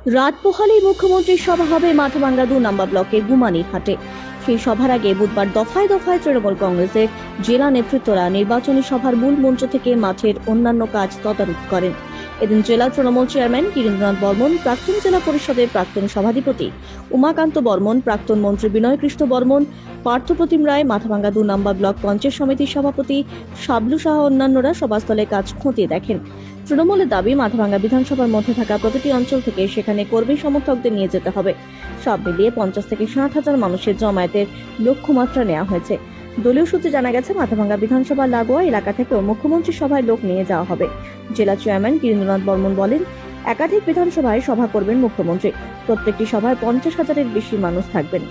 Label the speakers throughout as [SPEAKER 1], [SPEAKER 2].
[SPEAKER 1] রাত পোহালেই মুখ্যমন্ত্রীর সভা হবে মাথাভাঙ্গা 2 নম্বর ব্লকের গুমানির হাটে। সেই সভার আগে বুধবার দফায় দফায় তৃণমূল কংগ্রেসের জেলা নেতৃত্বরা নির্বাচনী সভার মূল মঞ্চ থেকে মাঠের অন্যান্য কাজ তদারক করেন। এদিন জেলা তৃণমূল চেয়ারম্যান গিরীন্দ্রনাথ বর্মন, প্রাক্তন জেলা পরিষদের প্রাক্তন সভাধিপতি উমাকান্ত বর্মন, প্রাক্তন মন্ত্রী বিনয় কৃষ্ণ বর্মন, পার্থপ্রতিম রায়, মাথাভাঙ্গা 2 নম্বর ব্লক পঞ্চায়েত সমিতির সভাপতি শাবলু সাহা অন্যান্যরা সভাস্থলে কাজ খতিয়ে দেখেন। তৃণমূলের দাবি, মাথাভাঙ্গা বিধানসভার মধ্যে থাকা প্রতিটি অঞ্চল থেকে সেখানে কর্মী সমর্থকদের নিয়ে যেতে হবে। সব মিলিয়ে 50 থেকে 60,000 মানুষের জমায়েতের লক্ষ্যমাত্রা নেওয়া হয়েছে। দলীয় সূত্রে জানা গেছে, মাথাভাঙ্গা বিধানসভা লাগোয়া এলাকা থেকেও মুখ্যমন্ত্রী সভায় লোক নিয়ে যাওয়া হবে। জেলা চেয়ারম্যান গিরীন্দ্রনাথ বর্মন বলেন, একাধিক বিধানসভায় সভা করবেন মুখ্যমন্ত্রী। প্রত্যেকটি সভায় 50,000-এর বেশি মানুষ থাকবেন।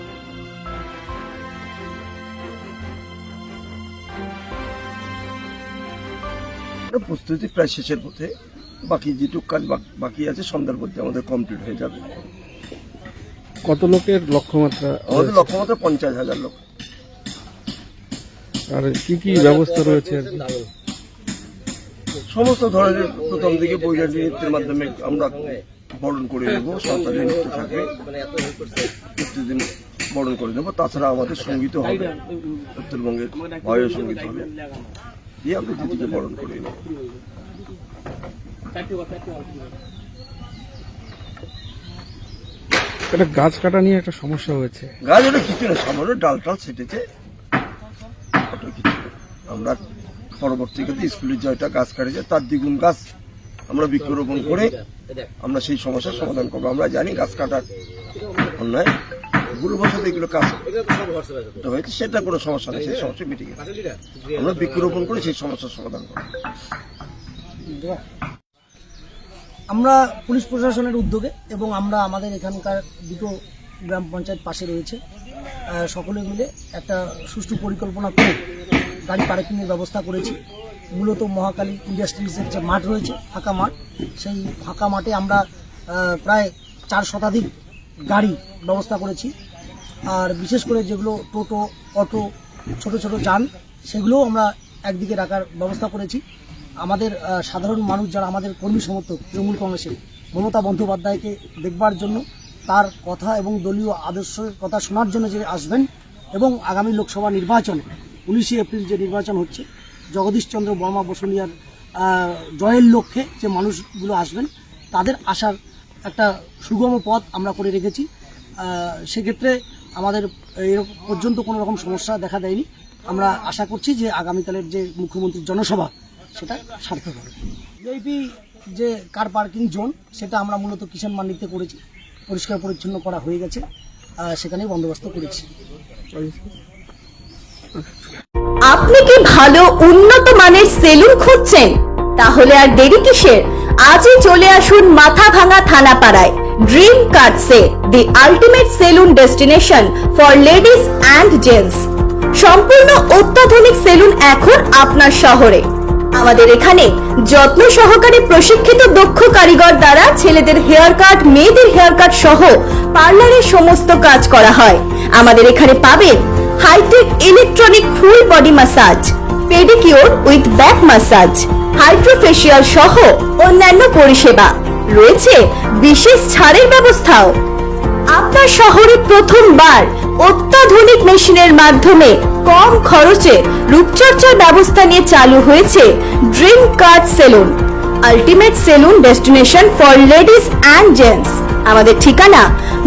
[SPEAKER 2] প্রস্তুতি প্রায় শেষের পথে, বাকি যেটুকু কাজ বাকি আছে সন্ধ্যার মধ্যে আমাদের কমপ্লিট হয়ে যাবে।
[SPEAKER 3] কত লোকের লক্ষ্যমাত্রা?
[SPEAKER 2] আমাদের লক্ষ্যমাত্রা 50,000 লোক।
[SPEAKER 3] আর কি কি ব্যবস্থা রয়েছে?
[SPEAKER 2] সমস্ত ধরনের প্রথম দিকে বৈরাগী নৃত্যের মাধ্যমে আমরা বরণ করে নেব, সরকারি নৃত্য থাকবে, প্রতিদিন বরণ করে নেব। তাছাড়া আমাদের সঙ্গীতও হবে, উত্তরবঙ্গের ভয় সঙ্গীত হবে, দিয়ে আমরা দিদিকে বরণ করে নেব।
[SPEAKER 3] একটা গাছ কাটা নিয়ে একটা সমস্যা হয়েছে।
[SPEAKER 2] গাছ ওটা কিছু না, সামান্য ডাল টাল ছেটেছে, ওটা কিছু না। আমরা পরবর্তীকালে স্কুলের জয়টা গাছ কাটেছে, তার দ্বিগুণ গাছ আমরা বৃক্ষরোপণ করে আমরা সেই সমস্যার সমাধান করবো। আমরা জানি গাছ কাটার অন্যায়, ভুল বছর এগুলো কাজ হয়েছে, সেটা কোনো সমস্যা নেই, সেই সমস্যা মিটে গেছে। আমরা বৃক্ষরোপণ করে সেই সমস্যার সমাধান করবো।
[SPEAKER 4] আমরা পুলিশ প্রশাসনের উদ্যোগে এবং আমরা আমাদের এখানকার দুটো গ্রাম পঞ্চায়েত পাশে রয়েছে, সকলে মিলে একটা সুষ্ঠু পরিকল্পনা করে গাড়ি পার্কিংয়ের ব্যবস্থা করেছি। মূলত মহাকালী ইন্ডাস্ট্রিজের যে মাঠ রয়েছে, ফাঁকা মাঠ, সেই ফাঁকা মাঠে আমরা প্রায় 4 শতাধিক গাড়ি ব্যবস্থা করেছি। আর বিশেষ করে যেগুলো টোটো, অটো, ছোট ছোট যান, সেগুলোও আমরা একদিকে রাখার ব্যবস্থা করেছি। আমাদের সাধারণ মানুষ যারা আমাদের কর্মী সমর্থক তৃণমূল কংগ্রেসের মমতা বন্দ্যোপাধ্যায়কে দেখবার জন্য, তার কথা এবং দলীয় আদর্শের কথা শোনার জন্য যে আসবেন, এবং আগামী লোকসভা নির্বাচনে 19 এপ্রিল যে নির্বাচন হচ্ছে, জগদীশচন্দ্র বর্মা বসুনিয়ার জয়ের লক্ষ্যে যে মানুষগুলো আসবেন, তাদের আসার একটা সুগম পথ আমরা করে রেখেছি। সেক্ষেত্রে আমাদের এরকম পর্যন্ত কোনো রকম সমস্যা দেখা দেয়নি। আমরা আশা করছি যে আগামীকালের যে মুখ্যমন্ত্রীর জনসভা, সেটা সার্থক হবে। ভিআইপি যে কার পার্কিং জোন, সেটা আমরা মূলত কিষাণ মান্ডিতে করেছি, পরিষ্কার পরিচ্ছন্ন করা হয়ে গেছে, সেখানেই বন্দোবস্ত করেছি।
[SPEAKER 1] আপনি কি ভালো উন্নত মানের সেলুন খুঁজছেন? তাহলে আর দেরি কিসের? আজই চলে আসুন মাথাভাঙ্গা থানাপাড়ায় dream cuts, the ultimate salon destination for ladies and gents. সম্পূর্ণ অত্যাধুনিক সেলুন এখন আপনার শহরে। আমাদের এখানে যত্ন সহকারে প্রশিক্ষিত দক্ষ কারিগর দ্বারা ছেলেদের হেয়ার কাট, মেয়েদের হেয়ার কাট সহ পার্লারের সমস্ত কাজ করা হয়। আমাদের এখানে পাবেন hi-tech electronic full body massage, pedicure with back massage, hydrofacial সহ অন্যান্য পরিষেবা রয়েছে। বিশেষ ছাড়ের ব্যবস্থাও। আপনার শহরে প্রথমবার অত্যাধুনিক মেশিনের মাধ্যমে কম খরচে রূপচর্চার ব্যবস্থা নিয়ে চালু হয়েছে dream cut salon, ultimate salon destination for ladies and gents. আমাদের ঠিকানা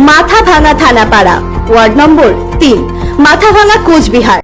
[SPEAKER 1] মাথাভাঙ্গা থানাপাড়া, ওয়ার্ড নম্বর 3, মাথাভাঙ্গা, কোচবিহার।